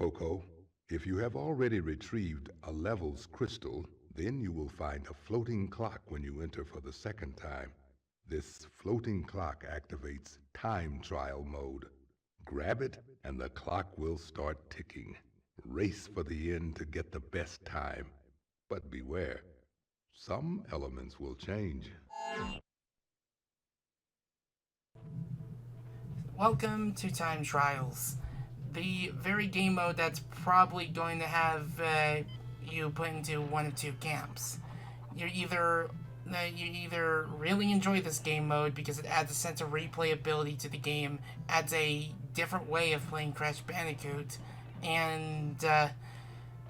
Coco. If you have already retrieved a levels crystal, then you will find a floating clock when you enter for the second time. This floating clock activates time trial mode. Grab it, and the clock will start ticking. Race for the end to get the best time. But beware, some elements will change. Welcome to Time Trials, the very game mode that's probably going to have you put into one of two camps. You're either you either really enjoy this game mode because it adds a sense of replayability to the game, adds a different way of playing Crash Bandicoot, and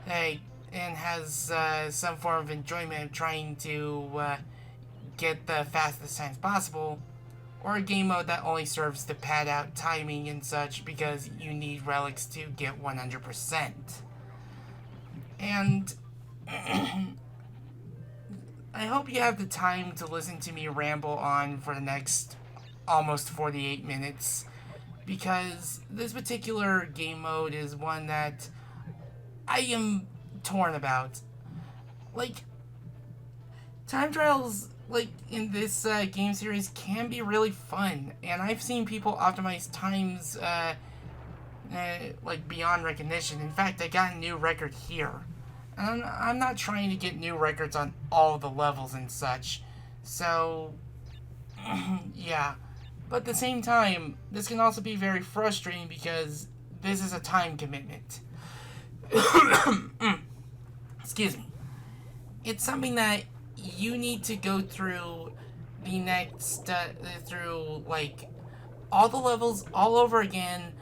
and has some form of enjoyment of trying to get the fastest times possible, or a game mode that only serves to pad out timing and such because you need relics to get 100%. And I hope you have the time to listen to me ramble on for the next almost 48 minutes, because this particular game mode is one that I am torn about. Like, time trials like in this game series can be really fun, and I've seen people optimize times like beyond recognition. In fact, I got a new record here. And I'm not trying to get new records on all the levels and such, so yeah. But at the same time, this can also be very frustrating because this is a time commitment. Excuse me. It's something that you need to go through the next through like all the levels all over again,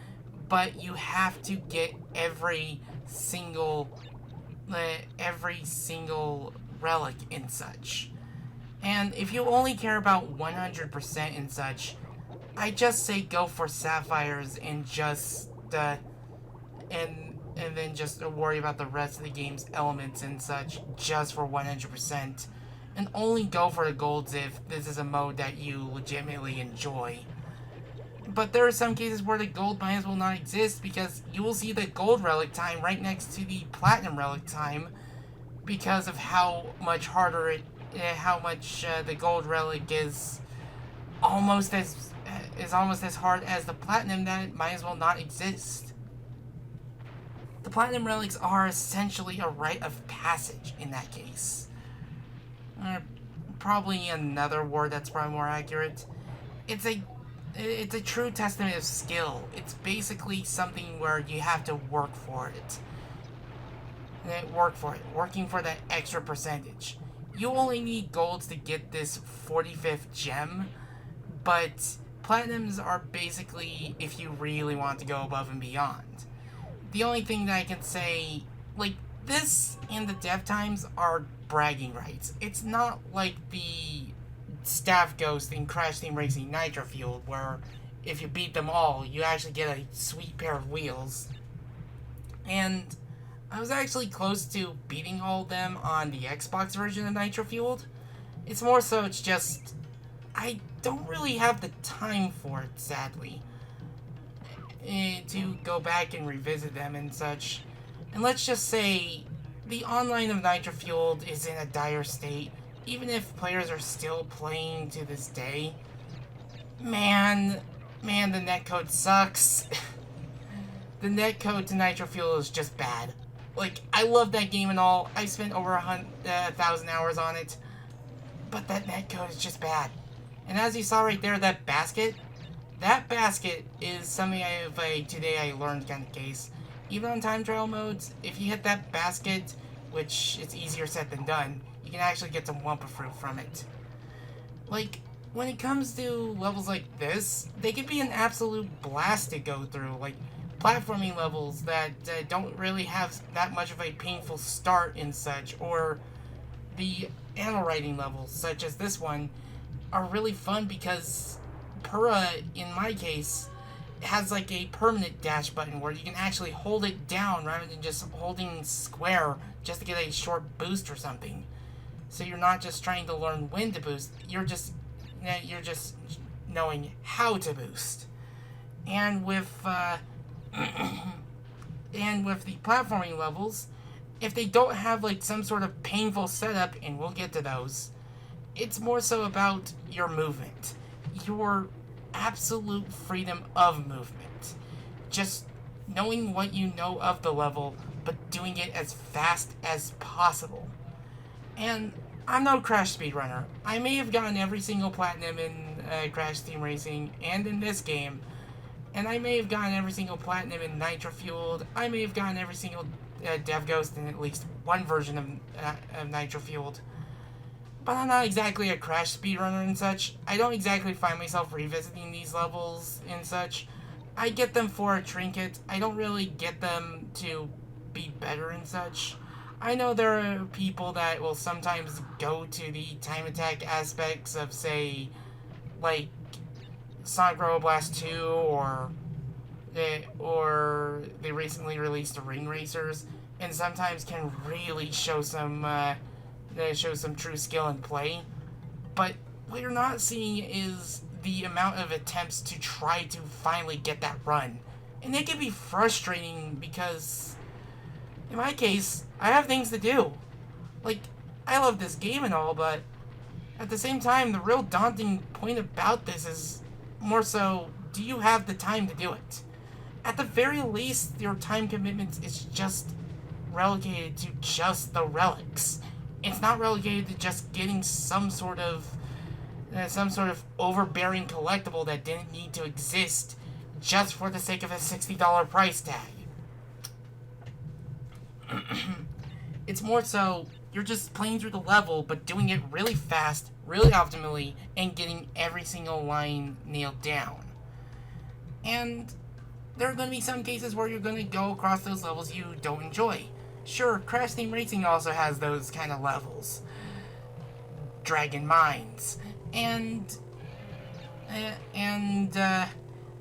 but you have to get every single relic and such. And if you only care about 100% and such, I just say go for sapphires and just and then just worry about the rest of the game's elements and such just for 100%. And only go for the golds if this is a mode that you legitimately enjoy. But there are some cases where the gold might as well not exist because you will see the gold relic time right next to the platinum relic time because of how much harder how much the gold relic almost as is almost as hard as the platinum, that it might as well not exist. The platinum relics are essentially a rite of passage in that case. Probably another word that's probably more accurate. It's a true testament of skill. It's basically something where you have to work for it. Working for that extra percentage. You only need golds to get this 45th gem, but platinums are basically if you really want to go above and beyond. The only thing that I can say, like, this and the dev times are bragging rights. It's not like the Staff Ghost in Crash Team Racing Nitro Fueled, where if you beat them all, you actually get a sweet pair of wheels. And I was actually close to beating all of them on the Xbox version of Nitro Fueled. It's more so, it's just, I don't really have the time for it, sadly, to go back and revisit them and such. And let's just say, the online of Nitro Fueled is in a dire state, even if players are still playing to this day. Man, the netcode sucks. The netcode to Nitro Fuel is just bad. Like, I love that game and all. I spent over 1,000 hours on it. But that netcode is just bad. And as you saw right there, that basket is something today I learned kind of case. Even on time trial modes, if you hit that basket, which it's easier said than done, you can actually get some Wumpa Fruit from it. Like, when it comes to levels like this, they can be an absolute blast to go through. Like, platforming levels that don't really have that much of a painful start and such, or the animal writing levels, such as this one, are really fun because Pura, in my case, has like a permanent dash button where you can actually hold it down rather than just holding square just to get a short boost or something. So you're not just trying to learn when to boost, you're just knowing how to boost. And with And with the platforming levels, if they don't have like some sort of painful setup, and we'll get to those, it's more so about your movement, your absolute freedom of movement. Just knowing what you know of the level, but doing it as fast as possible. And I'm no Crash speedrunner. I may have gotten every single platinum in Crash Team Racing and in this game, and I may have gotten every single platinum in Nitro Fueled. I may have gotten every single Dev Ghost in at least one version of Nitro Fueled. But I'm not exactly a Crash speedrunner and such. I don't exactly find myself revisiting these levels and such. I get them for a trinket. I don't really get them to be better and such. I know there are people that will sometimes go to the time attack aspects of, say, like Sonic Robo Blast 2 or they recently released the Ring Racers, and sometimes can really show some true skill in play. But what you're not seeing is the amount of attempts to try to finally get that run. And it can be frustrating because, in my case, I have things to do. Like, I love this game and all, but at the same time, the real daunting point about this is more so, do you have the time to do it? At the very least, your time commitment is just relegated to just the relics. It's not relegated to just getting some sort of overbearing collectible that didn't need to exist just for the sake of a $60 price tag. It's more so you're just playing through the level, but doing it really fast, really optimally, and getting every single line nailed down. And there are going to be some cases where you're going to go across those levels you don't enjoy. Sure, Crash Team Racing also has those kind of levels. Dragon Mines. And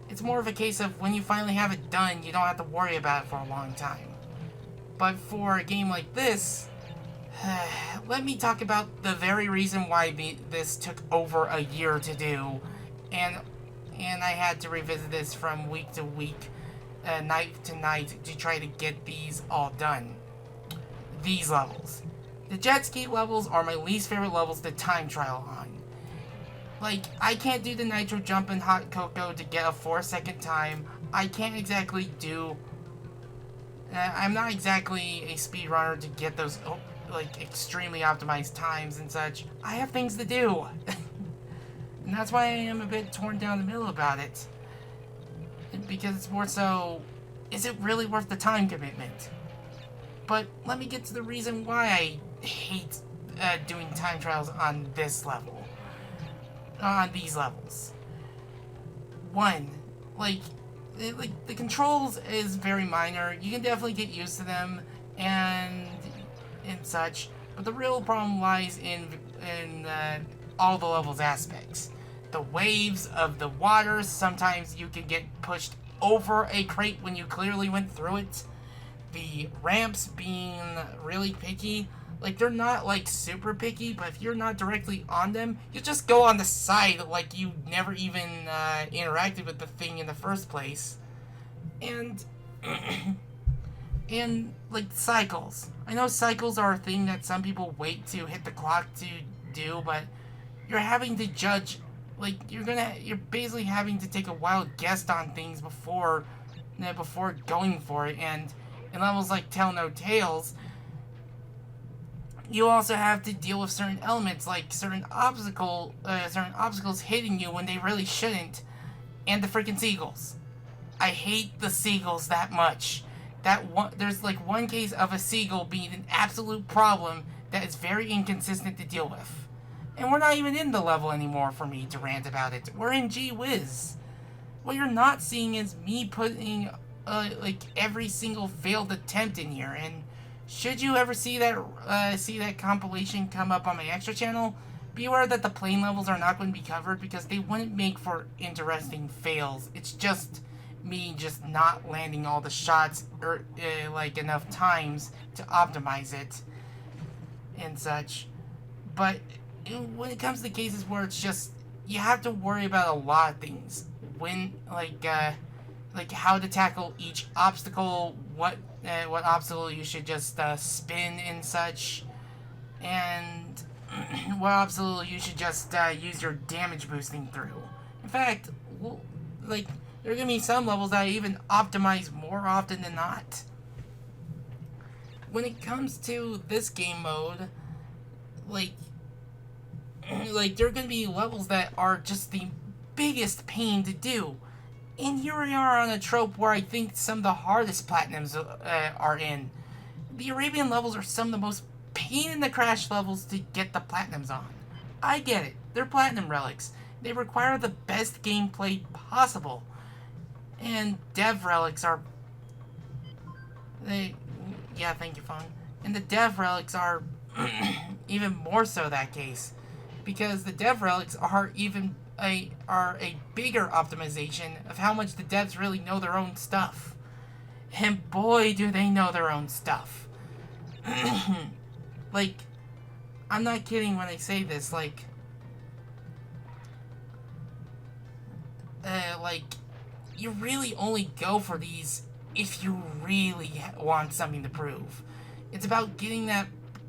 it's more of a case of when you finally have it done, you don't have to worry about it for a long time. But for a game like this, let me talk about the very reason why this took over a year to do, and I had to revisit this from week to week, night to night, to try to get these all done. These levels. The jet ski levels are my least favorite levels to time trial on. Like, I can't do the nitro jump in Hot Cocoa to get a 4-second time. I can't exactly do... I'm not exactly a speedrunner to get those, like, extremely optimized times and such. I have things to do. And that's why I am a bit torn down the middle about it. Because it's more so, is it really worth the time commitment? But let me get to the reason why I hate doing time trials on this level. On these levels. One, like the controls is very minor. You can definitely get used to them and such. But the real problem lies in all the levels aspects. The waves of the water, sometimes you can get pushed over a crate when you clearly went through it. The ramps being really picky. Like, they're not, like, super picky, but if you're not directly on them, you just go on the side like you never even interacted with the thing in the first place. And, like, cycles. I know cycles are a thing that some people wait to hit the clock to do, but you're having to judge, like, you're basically having to take a wild guess on things before going for it, and in levels like Tell No Tales, you also have to deal with certain elements, like certain obstacles hitting you when they really shouldn't, and the freaking seagulls. I hate the seagulls that much. There's like one case of a seagull being an absolute problem that is very inconsistent to deal with. And we're not even in the level anymore for me to rant about it. We're in Gee Whiz. What you're not seeing is me putting like every single failed attempt in here, and should you ever see that compilation come up on my extra channel, be aware that the plane levels are not going to be covered because they wouldn't make for interesting fails. It's just me just not landing all the shots like enough times to optimize it and such. But when it comes to cases where it's just you have to worry about a lot of things when like how to tackle each obstacle, what obstacle you should just spin and such, and what obstacle you should just use your damage boosting through. In fact, like there are gonna be some levels that I even optimize more often than not. When it comes to this game mode, like like there are gonna be levels that are just the biggest pain to do. And here we are on a trope where I think some of the hardest platinums are in. The Arabian levels are some of the most pain in the crash levels to get the platinums on. I get it, they're platinum relics. They require the best gameplay possible. And dev relics are. Yeah, thank you, phone. And the dev relics are even more so that case. Because the dev relics are a bigger optimization of how much the devs really know their own stuff. And boy, do they know their own stuff. Like, I'm not kidding when I say this, like, you really only go for these if you really want something to prove. It's about getting that,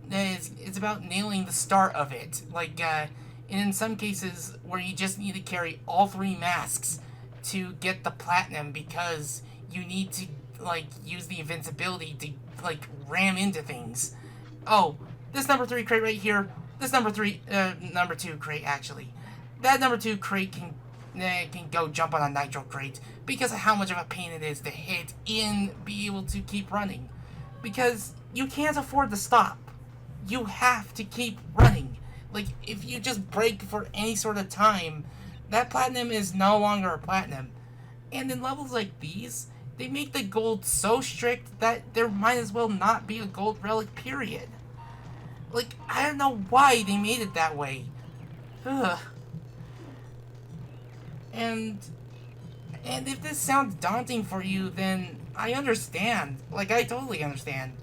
it's about nailing the start of it. Like, and in some cases where you just need to carry all 3 masks to get the platinum because you need to, like, use the invincibility to, like, ram into things. Oh, this number 3 crate right here, this number 2 crate actually. That number 2 crate can go jump on a nitro crate because of how much of a pain it is to hit and be able to keep running. Because you can't afford to stop. You have to keep running. Like, if you just break for any sort of time, that platinum is no longer a platinum. And in levels like these, they make the gold so strict that there might as well not be a gold relic, period. Like, I don't know why they made it that way. Ugh. And if this sounds daunting for you, then I understand. Like, I totally understand.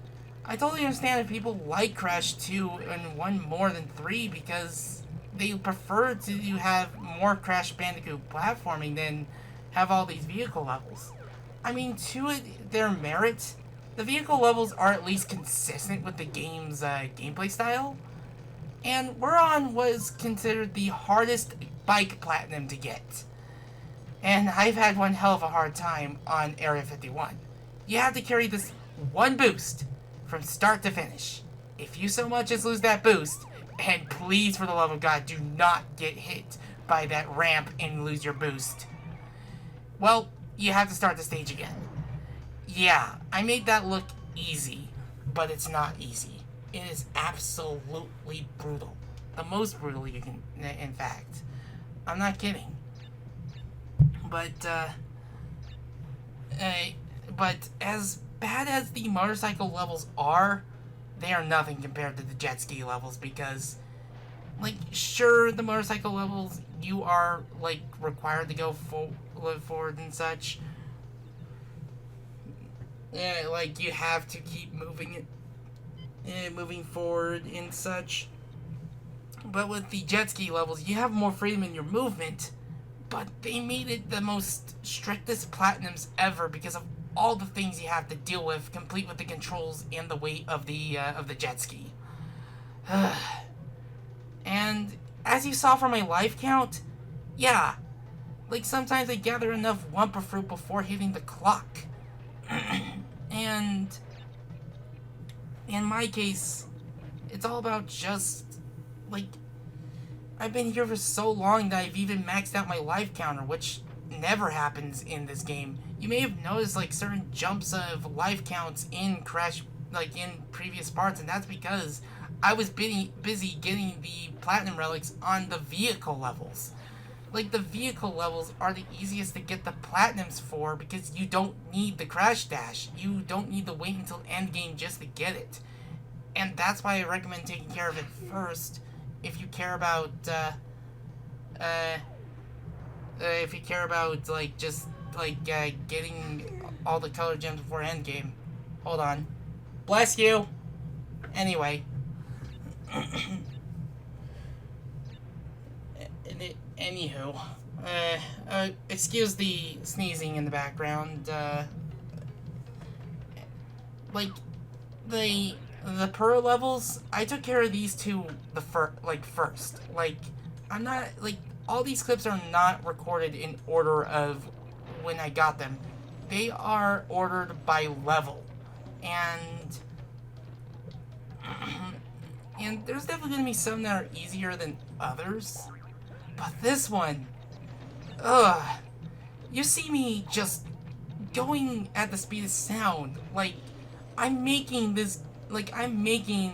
I totally understand if people like Crash 2 and 1 more than 3 because they prefer to have more Crash Bandicoot platforming than have all these vehicle levels. I mean, to their merit, the vehicle levels are at least consistent with the game's gameplay style. And we're on what is considered the hardest bike platinum to get. And I've had one hell of a hard time on Area 51. You have to carry this one boost from start to finish. If you so much as lose that boost, and please for the love of God, do not get hit by that ramp and lose your boost, well, you have to start the stage again. Yeah, I made that look easy, but it's not easy. It is absolutely brutal. The most brutal you can, in fact. I'm not kidding. But as bad as the motorcycle levels are, they are nothing compared to the jet ski levels because, like, sure, the motorcycle levels, you are, like, required to go forward and such. Yeah, like, you have to keep moving forward and such. But with the jet ski levels, you have more freedom in your movement, but they made it the most strictest platinums ever because of all the things you have to deal with, complete with the controls and the weight of the jet ski. And as you saw from my life count, yeah, like sometimes I gather enough Wumpa Fruit before hitting the clock. And in my case, it's all about just, like, I've been here for so long that I've even maxed out my life counter, which never happens in this game. You may have noticed, like, certain jumps of life counts in Crash, like, in previous parts, and that's because I was busy getting the platinum relics on the vehicle levels. Like, the vehicle levels are the easiest to get the platinums for because you don't need the crash dash. You don't need to wait until endgame just to get it. And that's why I recommend taking care of it first if you care about, like, just, like, getting all the color gems before endgame. Hold on. Bless you! Anyway. Anywho, Excuse the sneezing in the background. Like the the pro levels, I took care of these two first. Like I'm not like all these clips are not recorded in order of when I got them. They are ordered by level, and and there's definitely gonna be some that are easier than others. But this one, ugh, you see me just going at the speed of sound. I'm making this, I'm making,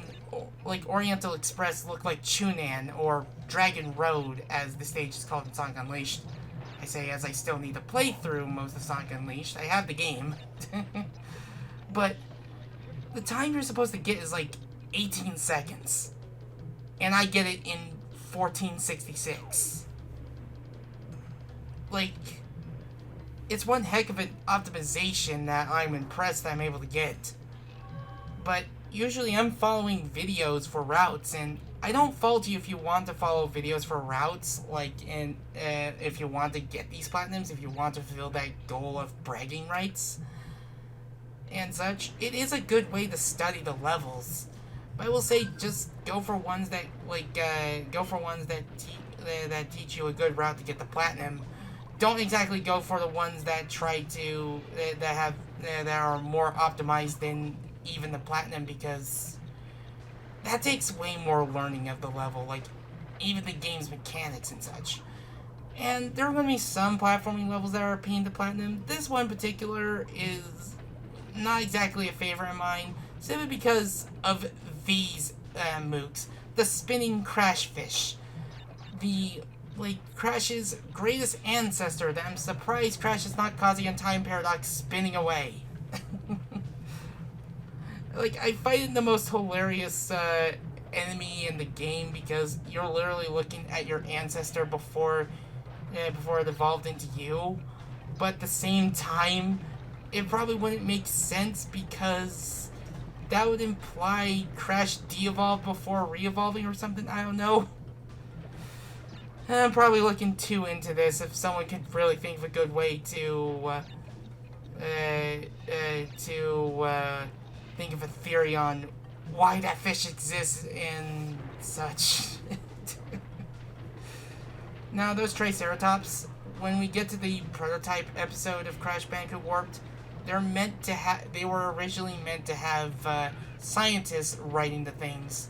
Oriental Express look like Chunan or Dragon Road, as the stage is called in Sonic Unleashed. I say as I still need to play through most of Sonic Unleashed. I have the game. But the time you're supposed to get is 18 seconds. And I get it in 1466. It's one heck of an optimization that I'm impressed that I'm able to get. But usually I'm following videos for routes, and I don't fault you if you want to follow videos for routes, if you want to get these platinums, if you want to fulfill that goal of bragging rights and such. It is a good way to study the levels. But I will say, just go for ones that that teach you a good route to get the platinum. Don't exactly go for the ones that try to that are more optimized than even the platinum, because that takes way more learning of the level, even the game's mechanics and such. And there are going to be some platforming levels that are appealing to platinum. This one in particular is not exactly a favorite of mine, simply because of these mooks. The spinning crash fish. The Crash's greatest ancestor that I'm surprised Crash is not causing a time paradox spinning away. I find the most hilarious enemy in the game, because you're literally looking at your ancestor before it evolved into you. But at the same time, it probably wouldn't make sense, because that would imply Crash de-evolved before re-evolving or something. I don't know. I'm probably looking too into this. If someone could really think of a good way to think of a theory on why that fish exists and such. Now, those Triceratops, when we get to the prototype episode of Crash Bandicoot Warped, they were originally meant to have scientists writing the things.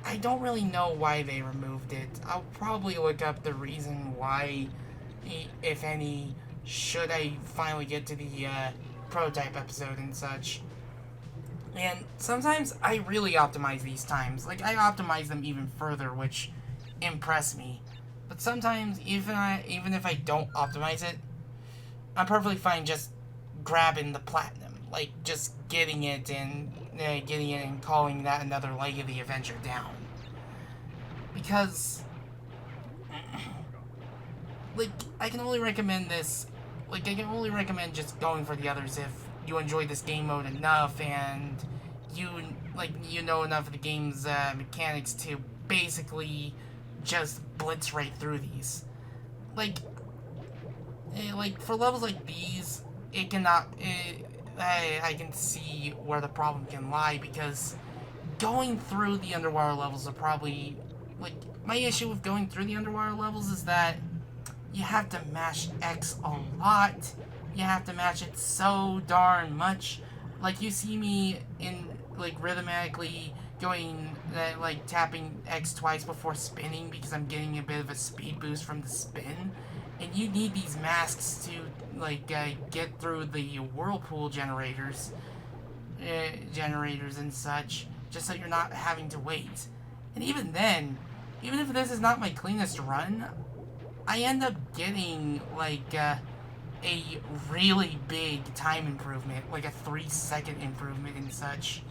I don't really know why they removed it. I'll probably look up the reason why, if any, should I finally get to the prototype episode and such. And sometimes I really optimize these times. I optimize them even further, which impress me. But sometimes, even if I don't optimize it, I'm perfectly fine just grabbing the platinum. Just getting it and calling that another leg of the adventure down. Because, I can only recommend this. I can only recommend just going for the others if you enjoy this game mode enough and you know enough of the game's mechanics to basically just blitz right through these. For levels like these, it cannot. I can see where the problem can lie, because going through the underwater levels are probably my issue with going through the underwater levels is that you have to mash X a lot. You have to mash it so darn much. You see me in rhythmically going tapping X twice before spinning, because I'm getting a bit of a speed boost from the spin. And you need these masks to get through the whirlpool generators and such, just so you're not having to wait. And even then, even if this is not my cleanest run, I end up getting a really big time improvement, a 3-second improvement and such.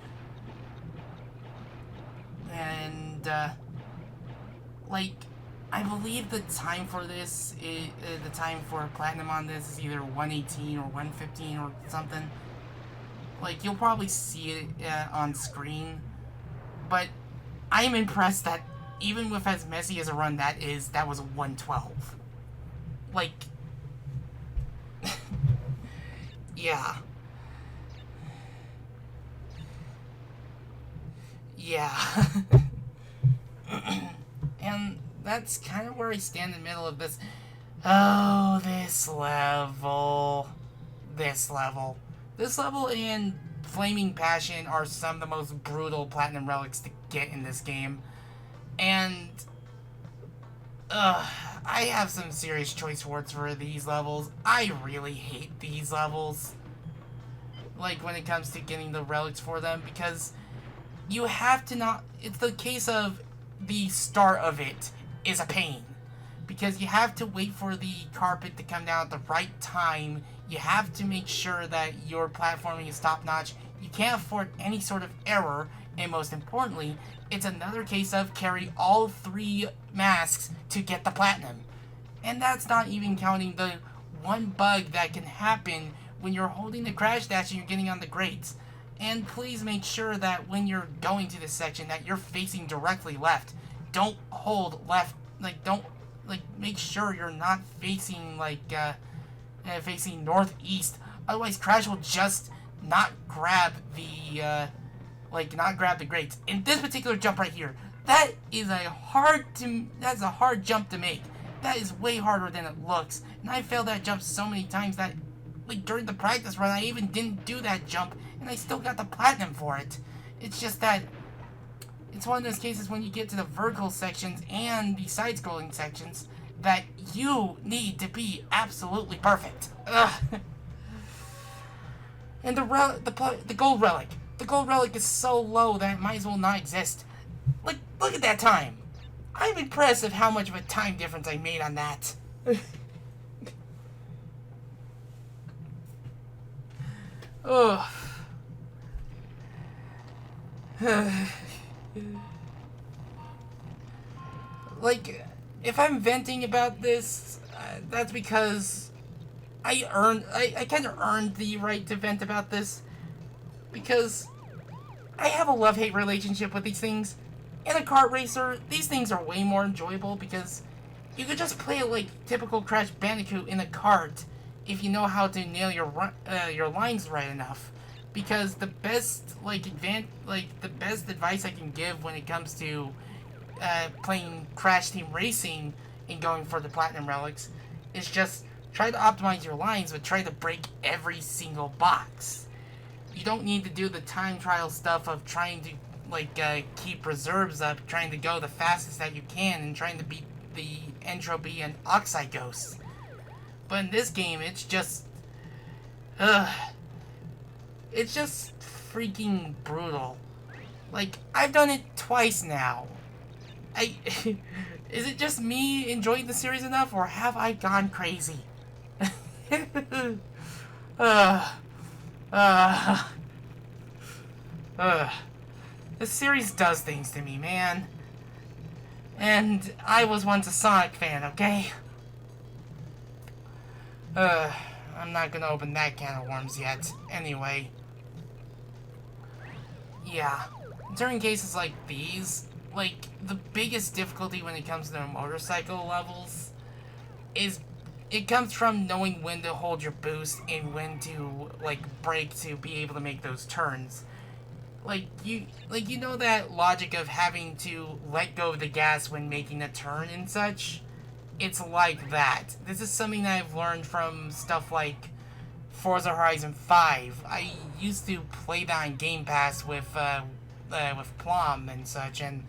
And I believe the time for this the time for platinum on this is either 118 or 115 or something. You'll probably see it on screen, but I'm impressed that even with as messy as a run that was a 112. like, yeah. Yeah. And that's kind of where I stand in the middle of this. Oh, this level. This level. This level and Flaming Passion are some of the most brutal Platinum Relics to get in this game. And, I have some serious choice words for these levels. I really hate these levels. Like, when it comes to getting the relics for them, because you have to not. It's the case of the start of it is a pain. Because you have to wait for the carpet to come down at the right time. You have to make sure that your platforming is top notch. You can't afford any sort of error. And most importantly, it's another case of carry all 3 masks to get the platinum. And that's not even counting the one bug that can happen when you're holding the crash dash and you're getting on the grates. And please make sure that when you're going to this section that you're facing directly left. Don't hold left, don't, make sure you're not facing, facing northeast. Otherwise, Crash will just not grab the, not grab the grates. In this particular jump right here, that's a hard jump to make. That is way harder than it looks. And I failed that jump so many times that, during the practice run, I even didn't do that jump, and I still got the platinum for it. It's just that it's one of those cases when you get to the vertical sections and the side-scrolling sections that you need to be absolutely perfect. Ugh. And the gold relic. The gold relic is so low that it might as well not exist. Look at that time. I'm impressed of how much of a time difference I made on that. Ugh. If I'm venting about this, that's because I kind of earned the right to vent about this, because I have a love-hate relationship with these things. In a kart racer, these things are way more enjoyable because you could just play it like typical Crash Bandicoot in a kart if you know how to nail your lines right enough. Because the best the best advice I can give when it comes to playing Crash Team Racing and going for the Platinum Relics is just try to optimize your lines, but try to break every single box. You don't need to do the time trial stuff of trying to keep reserves up, trying to go the fastest that you can, and trying to beat the Entropy and Oxide Ghosts. But in this game, it's just it's just freaking brutal. I've done it twice now. Is it just me enjoying the series enough, or have I gone crazy? This series does things to me, man. And I was once a Sonic fan, okay? I'm not gonna open that can of worms yet. Anyway. Yeah. During cases like these, the biggest difficulty when it comes to the motorcycle levels is it comes from knowing when to hold your boost and when to, brake to be able to make those turns. You know that logic of having to let go of the gas when making a turn and such? It's like that. This is something that I've learned from stuff like Forza Horizon 5. I used to play that on Game Pass with Plum and such, and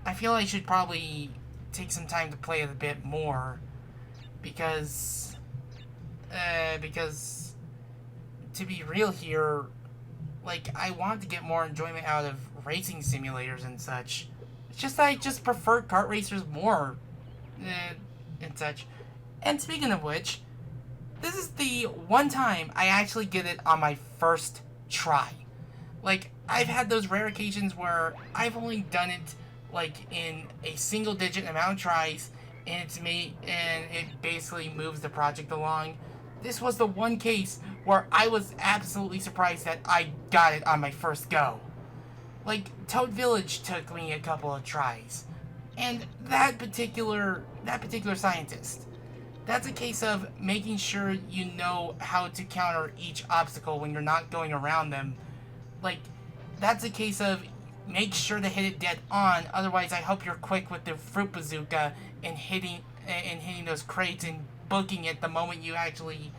I feel I should probably take some time to play it a bit more, because to be real here, I want to get more enjoyment out of racing simulators and such. It's just that I just prefer kart racers more, and such. And speaking of which, this is the one time I actually get it on my first try. I've had those rare occasions where I've only done it, in a single digit amount of tries, and it basically moves the project along. This was the one case where I was absolutely surprised that I got it on my first go. Toad Village took me a couple of tries. And that particular scientist, That's a case of making sure you know how to counter each obstacle when you're not going around them. Like, that's a case of make sure to hit it dead on. Otherwise, I hope you're quick with the fruit bazooka and hitting those crates and booking it the moment you actually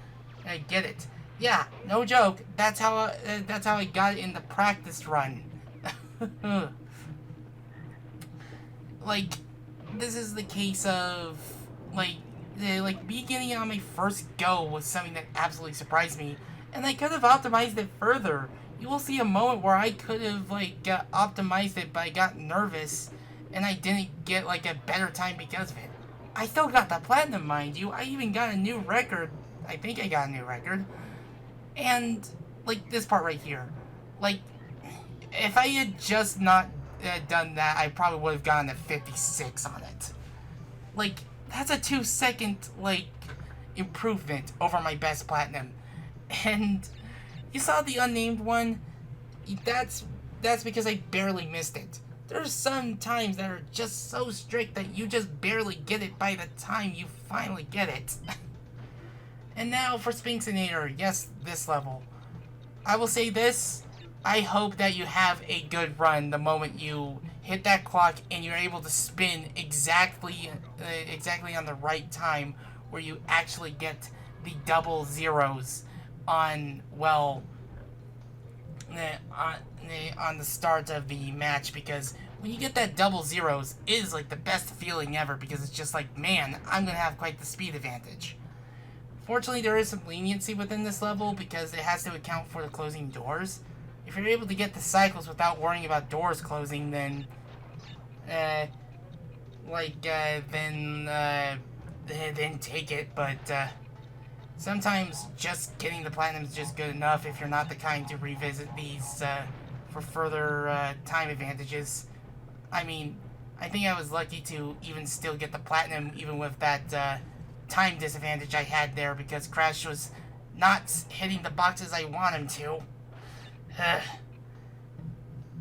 get it. Yeah, no joke. That's how I got it in the practice run. Like, this is the case of like me getting it on my first go was something that absolutely surprised me, and I could have optimized it further. You will see a moment where I could have optimized it, but I got nervous, and I didn't get like a better time because of it. I still got the platinum, mind you. I even got a new record. I think I got a new record, and like this part right here, like if I had just not done that, I probably would have gotten a 56 on it. Like, that's a 2 second, improvement over my best platinum. And you saw the unnamed one? That's because I barely missed it. There's some times that are just so strict that you just barely get it by the time you finally get it. And now for Sphinxinator, yes, this level. I will say this, I hope that you have a good run the moment you hit that clock and you're able to spin exactly on the right time where you actually get the double zeros on, well, on the start of the match, because when you get that double zeros, it is like the best feeling ever, because it's just like, man, I'm gonna have quite the speed advantage. Fortunately, there is some leniency within this level because it has to account for the closing doors. If you're able to get the cycles without worrying about doors closing, then then take it. But sometimes just getting the platinum is just good enough if you're not the kind to revisit these for further time advantages. I mean, I think I was lucky to even still get the platinum even with that time disadvantage I had there, because Crash was not hitting the boxes I want him to.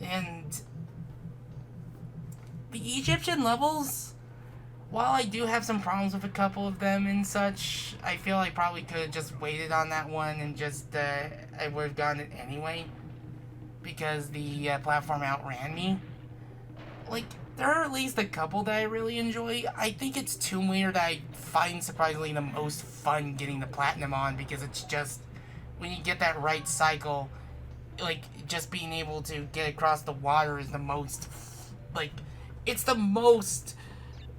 And the Egyptian levels, while I do have some problems with a couple of them and such, I feel I probably could have just waited on that one and just I would have gotten it anyway, because the platform outran me. Like, there are at least a couple that I really enjoy. I think it's Tomb Raider that I find surprisingly the most fun getting the platinum on, because it's just, when you get that right cycle, like, just being able to get across the water is the most, it's the most,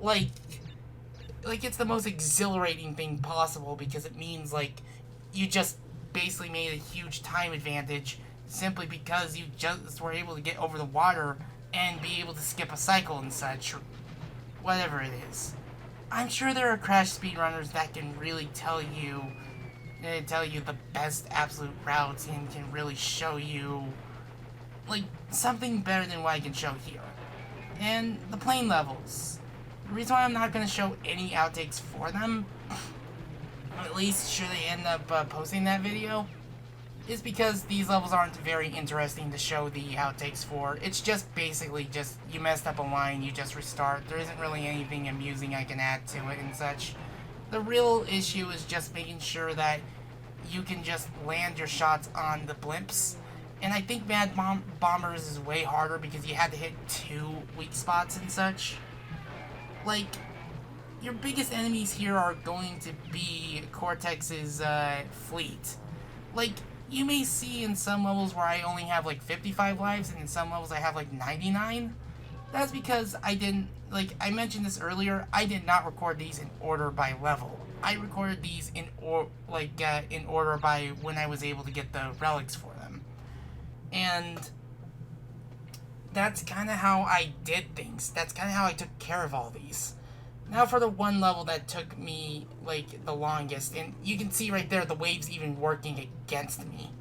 it's the most exhilarating thing possible, because it means, you just basically made a huge time advantage simply because you just were able to get over the water and be able to skip a cycle and such, or whatever it is. I'm sure there are Crash speedrunners that can really tell you the best absolute routes and can really show you, something better than what I can show here. And the plane levels. The reason why I'm not going to show any outtakes for them, at least should they end up posting that video, is because these levels aren't very interesting to show the outtakes for. It's just basically just, you messed up a line, you just restart. There isn't really anything amusing I can add to it and such. The real issue is just making sure that you can just land your shots on the blimps. And I think Mad Bombers is way harder because you had to hit 2 weak spots and such. Your biggest enemies here are going to be Cortex's fleet. You may see in some levels where I only have 55 lives, and in some levels I have 99. That's because I didn't, I mentioned this earlier, I did not record these in order by level. I recorded these in order by when I was able to get the relics for them. And that's kind of how I did things. That's kind of how I took care of all these. Now for the one level that took me, the longest, and you can see right there the waves even working against me.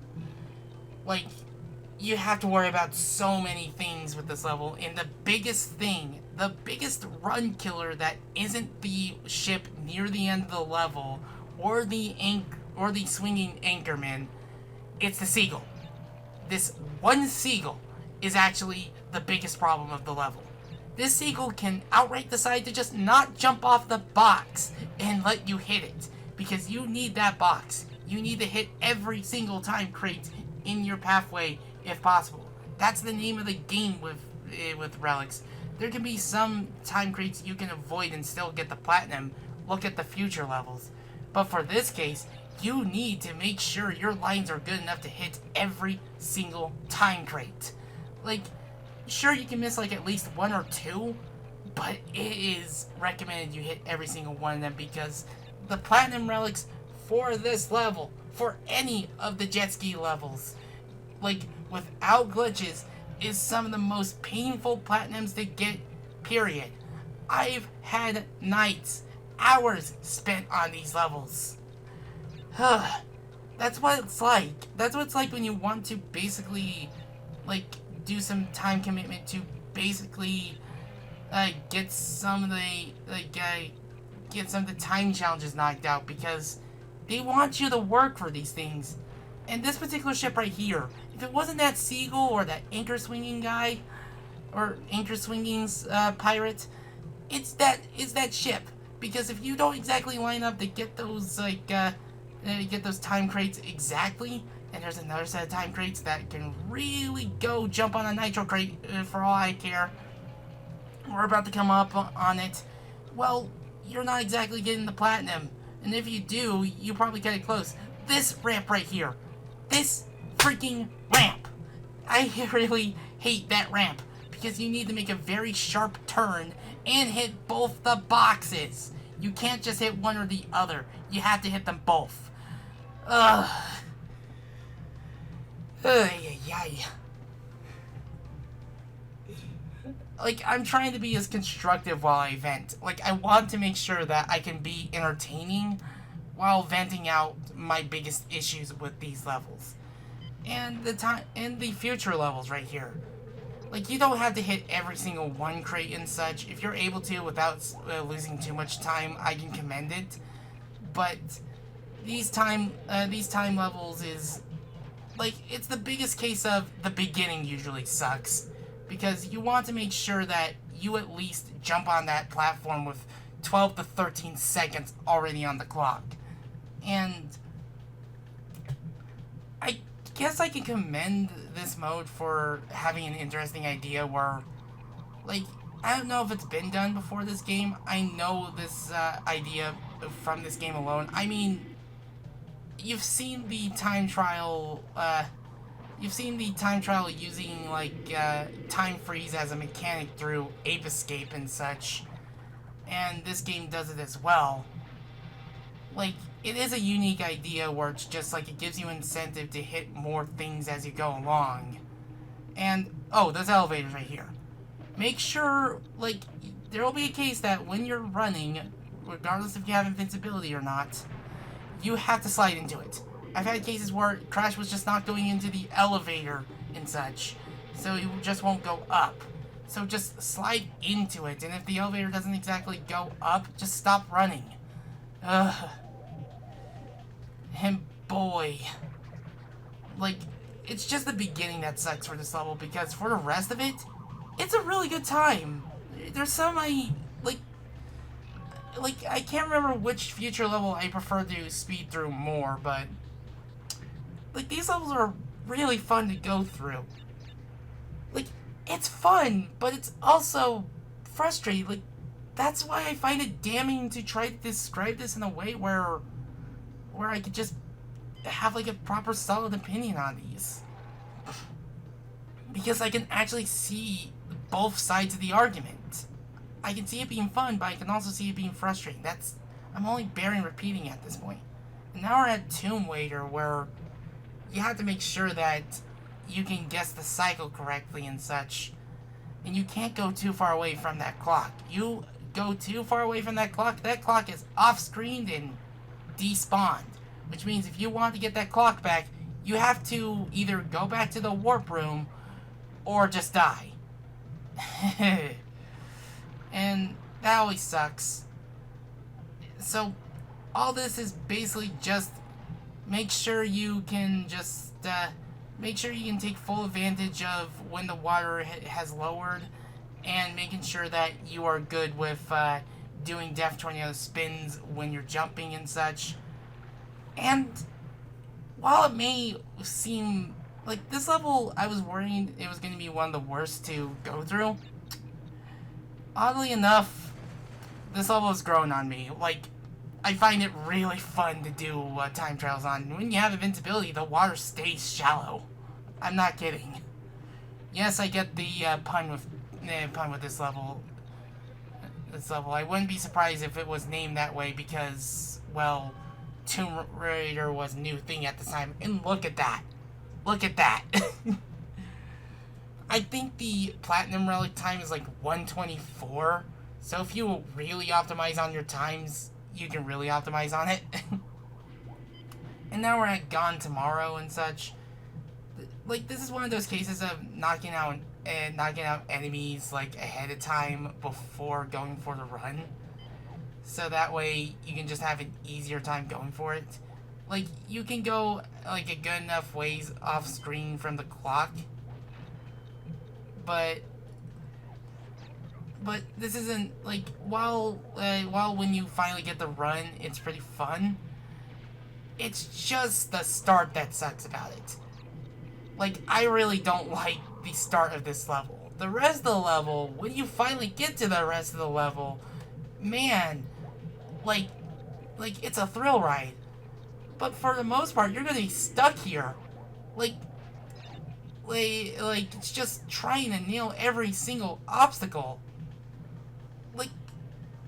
You have to worry about so many things with this level, and the biggest run killer that isn't the ship near the end of the level, or the swinging anchorman, it's the seagull. This one seagull is actually the biggest problem of the level. this seagull can outright decide to just not jump off the box and let you hit it, because you need that box. You need to hit every single time crate in your pathway if possible. That's the name of the game with Relics. There can be some time crates you can avoid and still get the platinum. Look at the future levels. But for this case, you need to make sure your lines are good enough to hit every single time crate. Like, sure, you can miss like at least one or two, but it is recommended you hit every single one of them, because the platinum relics for this level, for any of the jet ski levels, like without glitches, is some of the most painful platinums to get, period. I've had nights, hours spent on these levels. That's what it's like. That's what it's like when you want to basically, like, do some time commitment to basically get some of the time challenges knocked out, because they want you to work for these things. And this particular ship right here, if it wasn't that seagull or that anchor swinging guy, or anchor swinging pirate, it's that ship. Because if you don't exactly line up to get those get those time crates exactly, and there's another set of time crates that can really go jump on a nitro crate for all I care. We're about to come up on it. Well, you're not exactly getting the platinum, and if you do, you probably get it close. This ramp right here, this freaking ramp, I really hate that ramp, because you need to make a very sharp turn and hit both the boxes. You can't just hit one or the other. You have to hit them both. Like, I'm trying to be as constructive while I vent. Like, I want to make sure that I can be entertaining while venting out my biggest issues with these levels. And the future levels right here. Like, you don't have to hit every single one crate and such. If you're able to without losing too much time, I can commend it. But these time levels is, like, it's the biggest case of the beginning usually sucks, because you want to make sure that you at least jump on that platform with 12 to 13 seconds already on the clock. And I guess I can commend this mode for having an interesting idea where, like, I don't know if it's been done before this game. I know this idea from this game alone. I mean, you've seen the time trial using, like, time freeze as a mechanic through Ape Escape and such, and this game does it as well. Like, it is a unique idea where it's just, like, it gives you incentive to hit more things as you go along. And, oh, those elevators right here. Make sure, like, there will be a case that when you're running, regardless if you have invincibility or not, you have to slide into it. I've had cases where Crash was just not going into the elevator and such, so it just won't go up. So just slide into it, and if the elevator doesn't exactly go up, just stop running. And boy, like, it's just the beginning that sucks for this level, because for the rest of it, it's a really good time. There's some like, I can't remember which future level I prefer to speed through more, but, like, these levels are really fun to go through. Like, it's fun, but it's also frustrating. Like, that's why I find it damning to try to describe this in a way where I could just have, like, a proper solid opinion on these. Because I can actually see both sides of the argument. I can see it being fun, but I can also see it being frustrating. I'm only bearing repeating at this point. And now we're at Tomb Waiter, where you have to make sure that you can guess the cycle correctly and such. And you can't go too far away from that clock. You go too far away from that clock is off-screened and despawned. Which means if you want to get that clock back, you have to either go back to the warp room or just die. And that always sucks. So all this is basically just make sure you can take full advantage of when the water has lowered, and making sure that you are good with doing Death Tornado spins when you're jumping and such. And while it may seem like this level, I was worried it was going to be one of the worst to go through, oddly enough, this level has grown on me. Like, I find it really fun to do time trials on. When you have invincibility, the water stays shallow. I'm not kidding. Yes, I get the pun with this level. I wouldn't be surprised if it was named that way because, well, Tomb Raider was a new thing at the time. And look at that. Look at that. I think the Platinum Relic time is like 124. So if you really optimize on your times, you can really optimize on it. And now we're at Gone Tomorrow and such. Like, this is one of those cases of knocking out enemies like ahead of time before going for the run. So that way you can just have an easier time going for it. Like, you can go like a good enough ways off screen from the clock. But this isn't like while when you finally get the run, it's pretty fun. It's just the start that sucks about it. Like, I really don't like the start of this level. The rest of the level, when you finally get to the rest of the level, man, like it's a thrill ride. But for the most part, you're gonna be stuck here. Like it's just trying to nail every single obstacle. Like,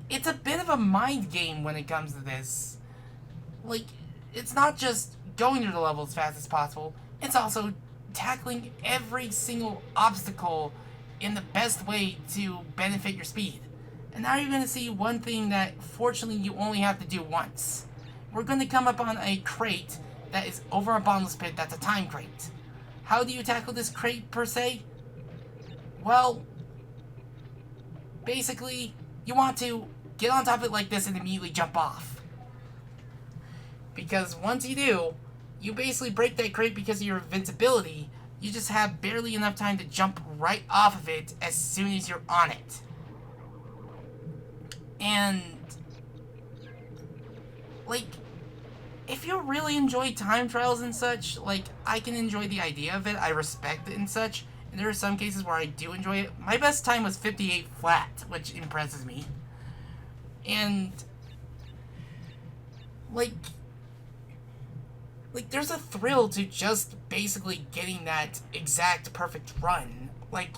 it's a bit of a mind game when it comes to this. Like, it's not just going through the level as fast as possible, it's also tackling every single obstacle in the best way to benefit your speed. And now you're going to see one thing that fortunately you only have to do once. We're going to come up on a crate that is over a bottomless pit that's a time crate. How do you tackle this crate per se? Well, basically, you want to get on top of it like this and immediately jump off. Because once you do, you basically break that crate because of your invincibility. You just have barely enough time to jump right off of it as soon as you're on it. And, like, if you really enjoy time trials and such, like, I can enjoy the idea of it. I respect it and such. And there are some cases where I do enjoy it. My best time was 58 flat, which impresses me. And, like, there's a thrill to just basically getting that exact perfect run. Like,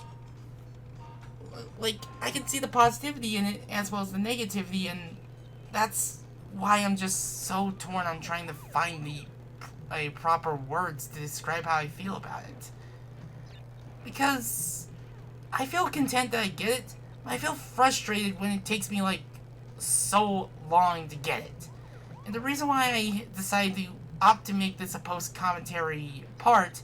I can see the positivity in it as well as the negativity, and that's why I'm just so torn on trying to find the proper words to describe how I feel about it. Because I feel content that I get it, but I feel frustrated when it takes me, like, so long to get it. And the reason why I decided to opt to make this a post-commentary part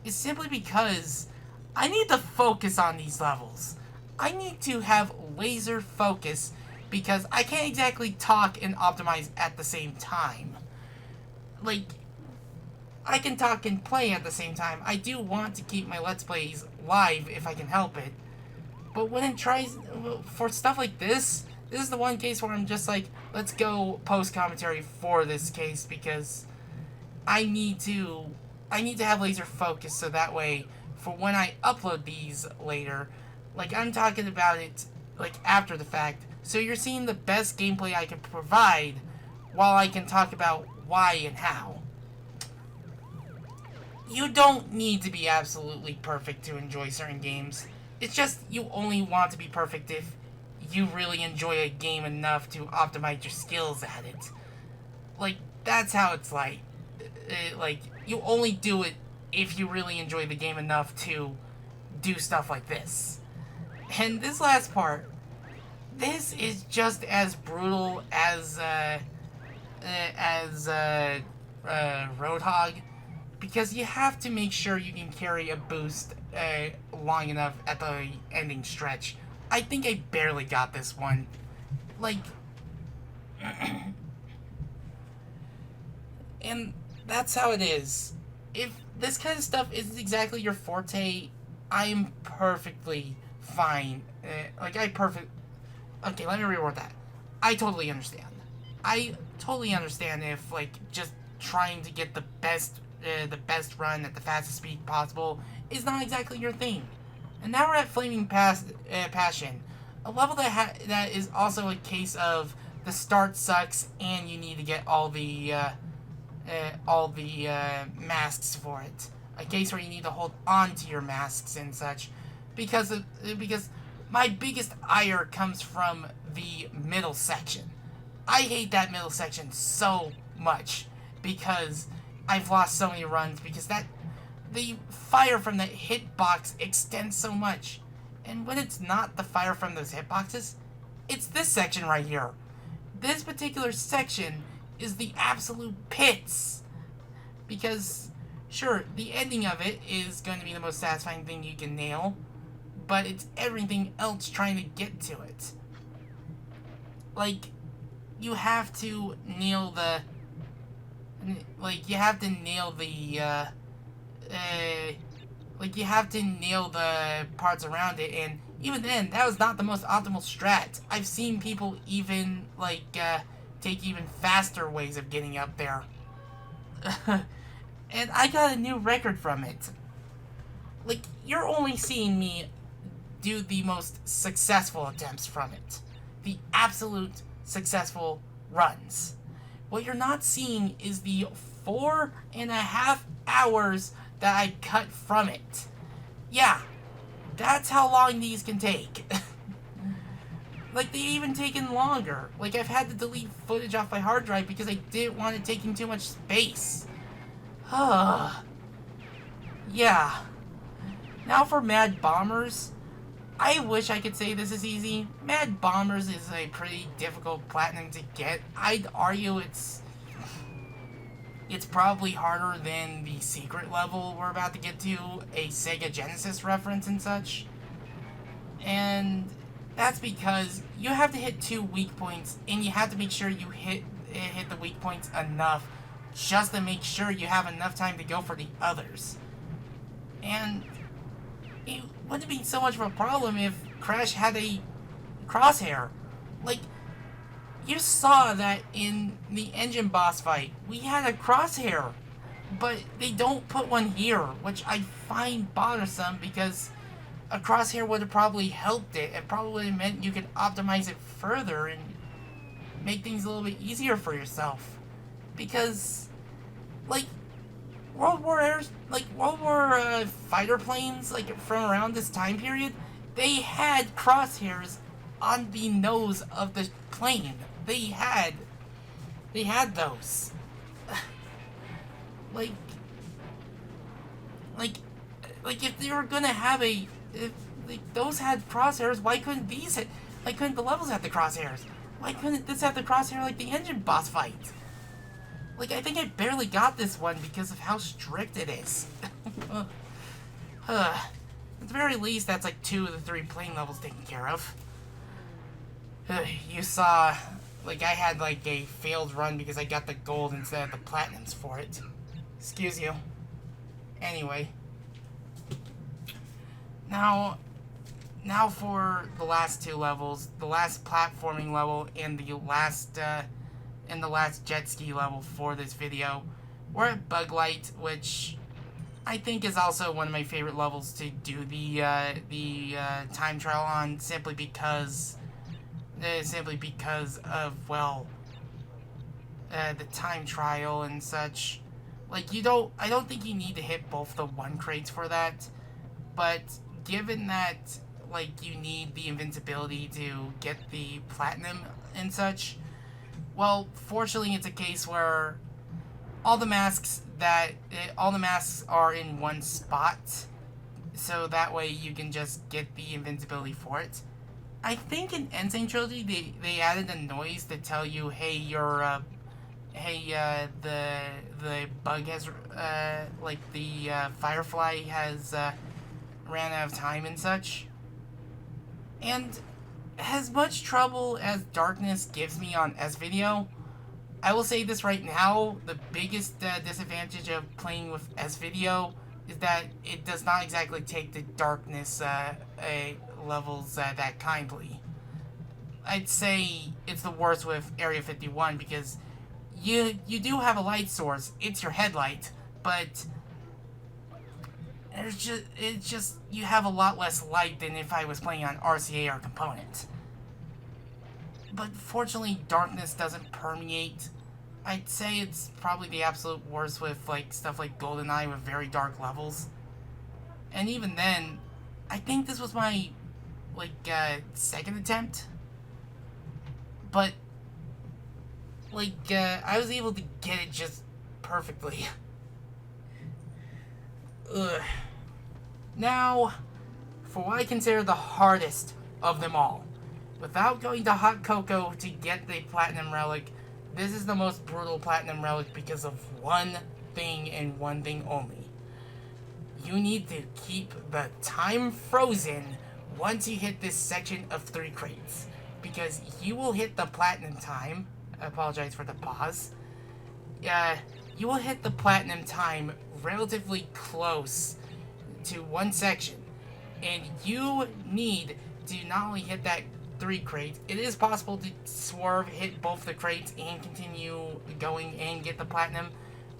is simply because I need to focus on these levels. I need to have laser focus because I can't exactly talk and optimize at the same time. Like, I can talk and play at the same time. I do want to keep my Let's Plays live if I can help it. But when it tries, for stuff like this is the one case where I'm just like, let's go post-commentary for this case because I need to have laser focus so that way for when I upload these later, like, I'm talking about it, like, after the fact, so you're seeing the best gameplay I can provide while I can talk about why and how. You don't need to be absolutely perfect to enjoy certain games. It's just you only want to be perfect if you really enjoy a game enough to optimize your skills at it. Like, that's how it's like. Like, you only do it if you really enjoy the game enough to do stuff like this. And this last part, this is just as brutal as Roadhog, because you have to make sure you can carry a boost long enough at the ending stretch. I think I barely got this one. Like, and that's how it is. If this kind of stuff isn't exactly your forte, I am perfectly fine. Like, Okay, let me reword that. I totally understand. I totally understand if, like, just trying to get the best run at the fastest speed possible is not exactly your thing. And now we're at Flaming Passion, a level that is also a case of the start sucks and you need to get all the masks for it. A case where you need to hold on to your masks and such, because my biggest ire comes from the middle section. I hate that middle section so much because I've lost so many runs because the fire from the hitbox extends so much. And when it's not the fire from those hitboxes, it's this section right here. This particular section is the absolute pits. Because, sure, the ending of it is going to be the most satisfying thing you can nail, but it's everything else trying to get to it. Like, you have to nail the... you have to nail the parts around it, and even then, that was not the most optimal strat. I've seen people even, take even faster ways of getting up there. And I got a new record from it. Like, you're only seeing me do the most successful attempts from it. The absolute successful runs. What you're not seeing is the 4.5 hours that I cut from it. Yeah, that's how long these can take. Like, they even taken longer. Like, I've had to delete footage off my hard drive because I didn't want it taking too much space. Yeah. Now for Mad Bombers. I wish I could say this is easy. Mad Bombers is a pretty difficult platinum to get. I'd argue it's probably harder than the secret level we're about to get to, a Sega Genesis reference and such. And that's because you have to hit 2 weak points, and you have to make sure you hit the weak points enough just to make sure you have enough time to go for the others. And it wouldn't be so much of a problem if Crash had a crosshair. Like, you saw that in the engine boss fight, we had a crosshair, but they don't put one here, which I find bothersome because a crosshair would have probably helped it. It probably would have meant you could optimize it further and make things a little bit easier for yourself. Because, like, World War fighter planes, like, from around this time period, they had crosshairs on the nose of the plane. They had those. like, if they were gonna have those had crosshairs, why couldn't these hit? Why couldn't the levels have the crosshairs? Why couldn't this have the crosshair like the engine boss fight? Like, I think I barely got this one because of how strict it is. At the very least, that's like 2 of the 3 plane levels taken care of. You saw, like, I had like a failed run because I got the gold instead of the platinums for it. Excuse you. Anyway. Now for the last 2 levels, the last platforming level and the last jet ski level for this video. We're at Bug Light, which I think is also one of my favorite levels to do the time trial on, simply because of, well, the time trial and such. Like, I don't think you need to hit both the 1 crates for that, but given that, like, you need the invincibility to get the platinum and such, well, fortunately, it's a case where all the masks are in one spot, so that way you can just get the invincibility for it. I think in Insane Trilogy they added a noise to tell you, hey, the bug has the Firefly has ran out of time and such. And as much trouble as darkness gives me on S-Video, I will say this right now, the biggest disadvantage of playing with S-Video is that it does not exactly take the darkness levels that kindly. I'd say it's the worst with Area 51 because you do have a light source. It's your headlight, but it's just you have a lot less light than if I was playing on RCA or Component. But fortunately, darkness doesn't permeate. I'd say it's probably the absolute worst with like stuff like GoldenEye with very dark levels. And even then, I think this was my second attempt. But I was able to get it just perfectly. Ugh. Now, for what I consider the hardest of them all. Without going to Hot Cocoa to get the Platinum Relic, this is the most brutal Platinum Relic because of one thing and one thing only. You need to keep the time frozen once you hit this section of 3 crates. Because you will hit the Platinum time. I apologize for the pause. You will hit the Platinum time relatively close to one section. And you need to not only hit that 3 crates, it is possible to swerve, hit both the crates, and continue going and get the Platinum.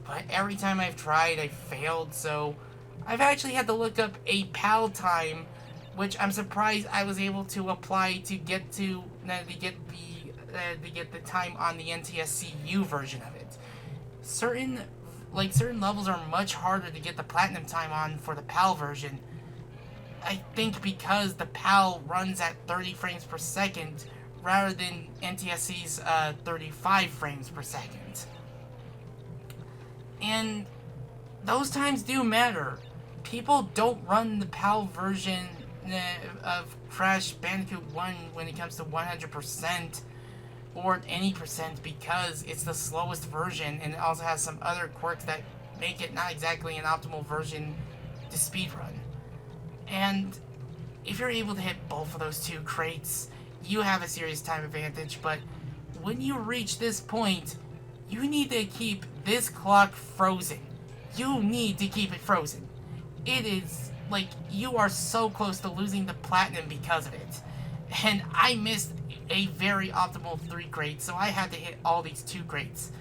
But every time I've tried, I've failed, so I've actually had to look up a PAL time, which I'm surprised I was able to apply to get the time on the NTSC-U version of it. Certain levels are much harder to get the Platinum time on for the PAL version. I think because the PAL runs at 30 frames per second rather than NTSC's 35 frames per second. And those times do matter. People don't run the PAL version of Crash Bandicoot 1 when it comes to 100% or any percent because it's the slowest version and it also has some other quirks that make it not exactly an optimal version to speedrun. And if you're able to hit both of those 2 crates, you have a serious time advantage, but when you reach this point, you need to keep this clock frozen. You need to keep it frozen. It is, you are so close to losing the Platinum because of it. And I missed a very optimal 3 crates, so I had to hit all these 2 crates.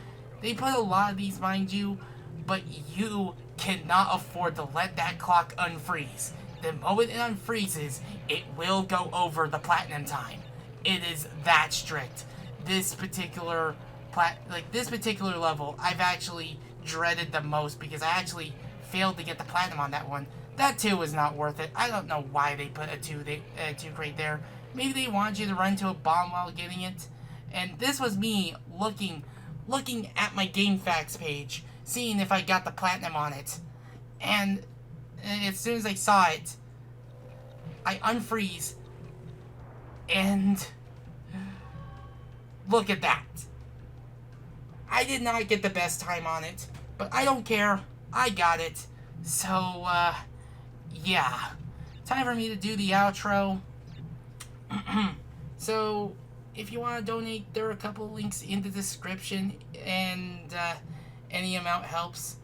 They put a lot of these, mind you, but you cannot afford to let that clock unfreeze. The moment it unfreezes, it will go over the Platinum time. It is that strict. This particular level, I've actually dreaded the most because I actually failed to get the Platinum on that one. That 2 was not worth it. I don't know why they put a 2 crate there. Maybe they wanted you to run to a bomb while getting it. And this was me looking at my GameFAQs page, seeing if I got the Platinum on it. And as soon as I saw it, I unfreeze, and look at that. I did not get the best time on it, but I don't care. I got it. So, yeah. Time for me to do the outro. So, if you want to donate, there are a couple links in the description, and any amount helps.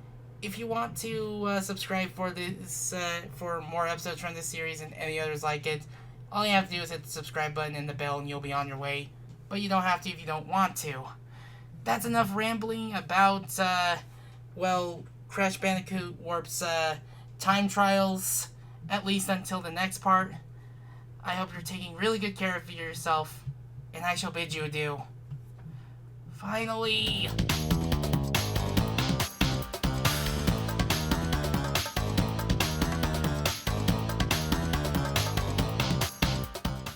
If you want to subscribe for this, for more episodes from this series and any others like it, all you have to do is hit the subscribe button and the bell and you'll be on your way. But you don't have to if you don't want to. That's enough rambling about, Crash Bandicoot Warp's time trials, at least until the next part. I hope you're taking really good care of yourself, and I shall bid you adieu. Finally!